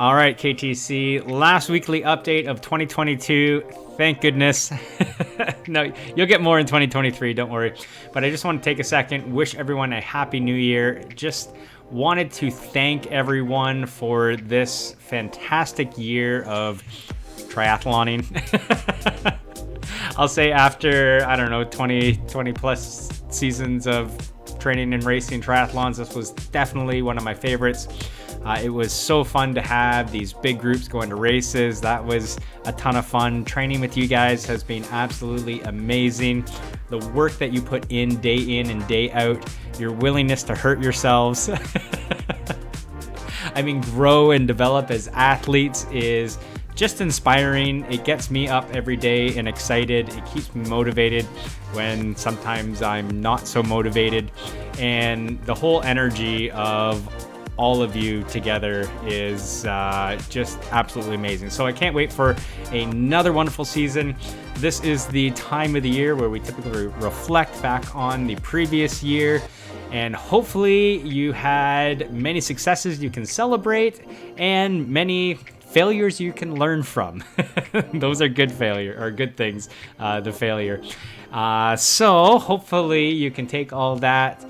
All right, KTC, last weekly update of 2022. Thank goodness. No, you'll get more in 2023, don't worry. But I just want to take a second, wish everyone a happy new year. Just wanted to thank everyone for this fantastic year of triathloning. I'll say after, 20 plus seasons of training and racing triathlons, this was definitely one of my favorites. It was so fun to have these big groups going to races. That was a ton of fun. Training with you guys has been absolutely amazing. The work that you put in and day out, your willingness to hurt yourselves. Grow and develop as athletes is just inspiring. It gets me up every day and excited. It keeps me motivated when sometimes I'm not so motivated. And the whole energy of all of you together is just absolutely amazing. So I can't wait for another wonderful season. This is the time of the year where we typically reflect back on the previous year, and hopefully you had many successes you can celebrate and many failures you can learn from. Those are good things, the failure. So hopefully you can take all that,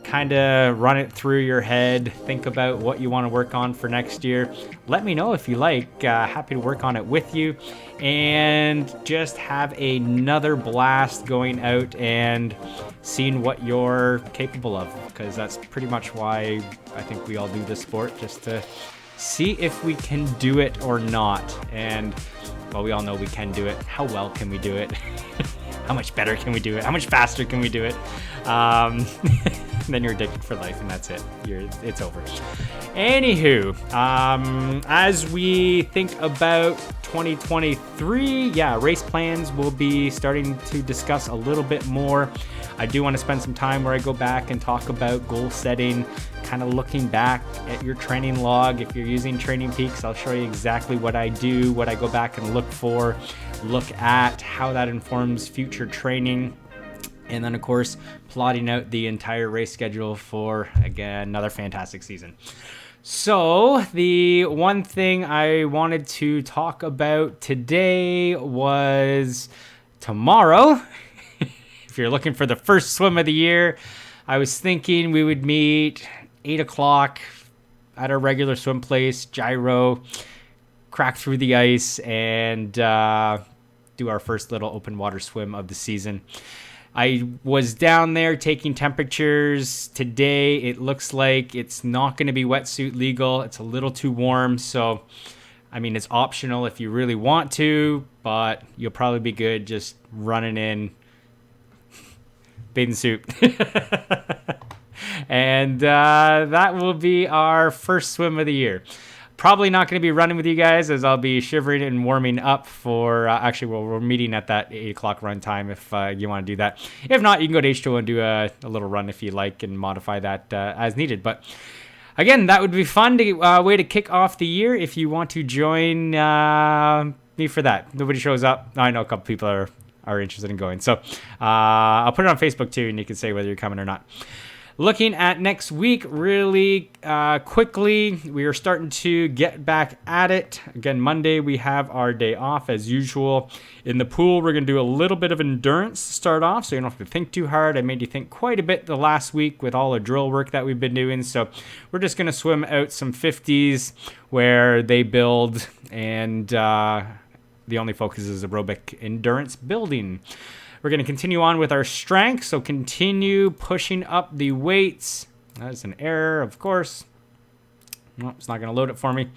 kind of run it through your head, think about what you want to work on for next year. Let me know if you like. Happy to work on it with you, and just have another blast going out and seeing what you're capable of, because that's pretty much why I think we all do this sport, just to see if we can do it or not. And well, we all know we can do it. How well can we do it? How much better can we do it? How much faster can we do it? Then you're addicted for life, and that's it. It's over. Anywho, as we think about 2023, race plans we'll be starting to discuss a little bit more. I do want to spend some time where I go back and talk about goal setting, kind of looking back at your training log. If you're using Training Peaks, I'll show you exactly what I do, what I go back and look at how that informs future training. And then, of course, plotting out the entire race schedule for, again, another fantastic season. So the one thing I wanted to talk about today was tomorrow. If you're looking for the first swim of the year, I was thinking we would meet 8 o'clock at our regular swim place, gyro, crack through the ice, and do our first little open water swim of the season. I was down there taking temperatures today. It looks like it's not going to be wetsuit legal. It's a little too warm. So, it's optional if you really want to, but you'll probably be good just running in bathing suit. And that will be our first swim of the year. Probably not going to be running with you guys, as I'll be shivering and warming up for, we're meeting at that 8 o'clock run time if you want to do that. If not, you can go to H2O and do a little run if you like, and modify that as needed. But again, that would be fun, way to kick off the year if you want to join me for that. Nobody shows up. I know a couple people are interested in going. So I'll put it on Facebook too, and you can say whether you're coming or not. Looking at next week really quickly, we are starting to get back at it. Again, Monday we have our day off as usual. In the pool, we're going to do a little bit of endurance to start off, so you don't have to think too hard. I made you think quite a bit the last week with all the drill work that we've been doing. So we're just going to swim out some 50s where they build, and the only focus is aerobic endurance building. We're going to continue on with our strength, so continue pushing up the weights. That's an error, of course. No, it's not going to load it for me.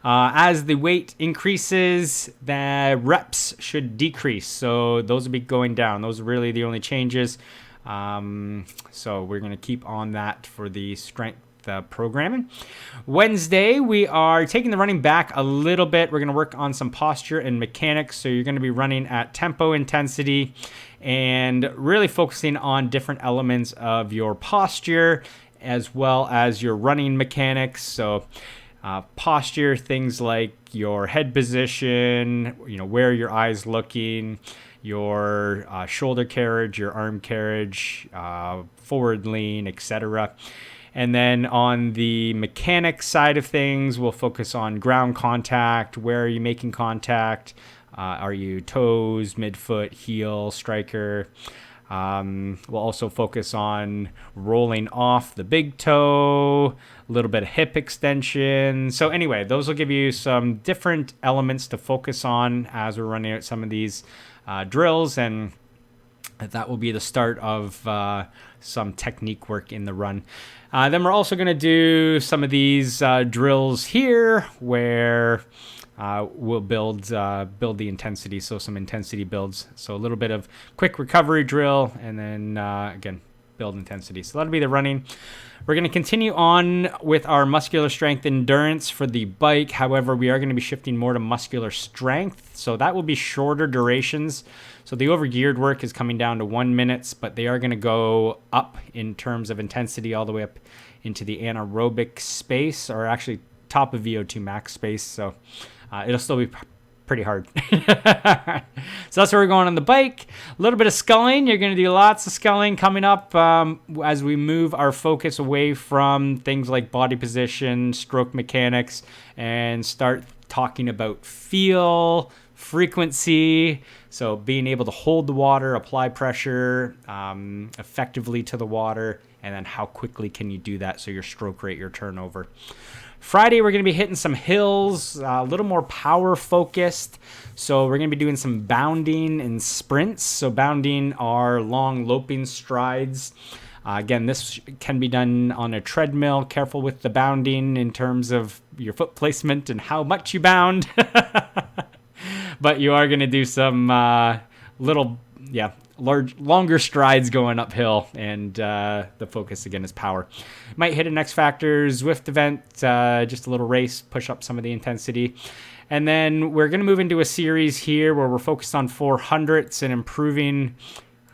As the weight increases, the reps should decrease, so those will be going down. Those are really the only changes. So we're going to keep on that for the strength programming. Wednesday, we are taking the running back a little bit. We're going to work on some posture and mechanics. So you're going to be running at tempo intensity and really focusing on different elements of your posture as well as your running mechanics. So posture, things like your head position, where your eyes looking, your shoulder carriage, your arm carriage, forward lean, etc. And then on the mechanics side of things, we'll focus on ground contact. Where are you making contact? Are you toes, midfoot, heel, striker? We'll also focus on rolling off the big toe, a little bit of hip extension. So anyway, those will give you some different elements to focus on as we're running out some of these drills, and that will be the start of some technique work in the run. Then we're also going to do some of these drills here where we'll build the intensity, so some intensity builds. So a little bit of quick recovery drill, and then again, build intensity. So that'll be the running. We're going to continue on with our muscular strength endurance for the bike. However, we are going to be shifting more to muscular strength. So that will be shorter durations. So the overgeared work is coming down to 1 minute, but they are going to go up in terms of intensity all the way up into the anaerobic space, or actually top of VO2 max space. So it'll still be pretty hard. So that's where we're going on the bike. A little bit of sculling. You're going to do lots of sculling coming up as we move our focus away from things like body position, stroke mechanics, and start talking about feel, frequency. So being able to hold the water, apply pressure effectively to the water, and then how quickly can you do that so your stroke rate, your turnover. Friday, we're going to be hitting some hills, a little more power focused. So we're going to be doing some bounding and sprints. So bounding are long loping strides. Again, this can be done on a treadmill. Careful with the bounding in terms of your foot placement and how much you bound. But you are going to do some longer strides going uphill, and the focus again is power. Might hit an X Factor Zwift event, just a little race, push up some of the intensity. And then we're going to move into a series here where we're focused on 400s and improving.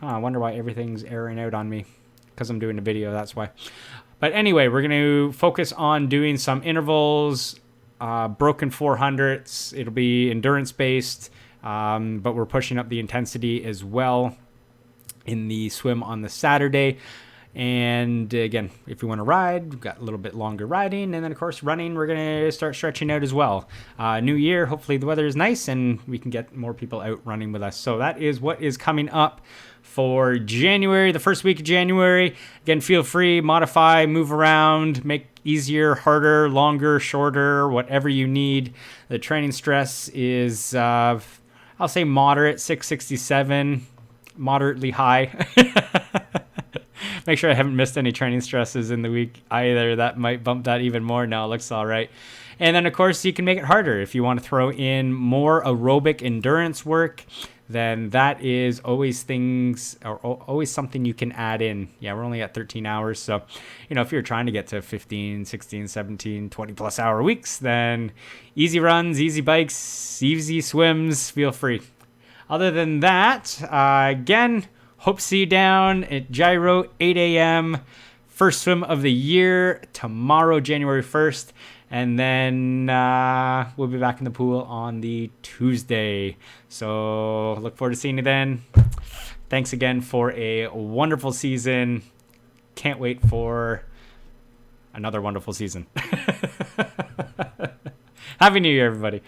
I wonder why everything's airing out on me, because I'm doing a video, that's why. But anyway, we're going to focus on doing some intervals, broken 400s. It'll be endurance based, but we're pushing up the intensity as well in the swim on the Saturday. And again, if you want to ride, we've got a little bit longer riding. And then of course running, we're going to start stretching out as well. New year, hopefully the weather is nice and we can get more people out running with us. So that is what is coming up for January, the first week of January. Again, feel free, modify, move around, make easier, harder, longer, shorter, whatever you need. The training stress is, I'll say moderate, 667, moderately high. Make sure I haven't missed any training stresses in the week either. That might bump that even more. No, it looks all right. And then, of course, you can make it harder. If you want to throw in more aerobic endurance work, then that is always always something you can add in. Yeah, we're only at 13 hours. So, if you're trying to get to 15, 16, 17, 20 plus hour weeks, then easy runs, easy bikes, easy swims, feel free. Other than that, again, hope to see you down at Gyro, 8 a.m. First swim of the year tomorrow, January 1st. And then we'll be back in the pool on the Tuesday. So look forward to seeing you then. Thanks again for a wonderful season. Can't wait for another wonderful season. Happy New Year, everybody.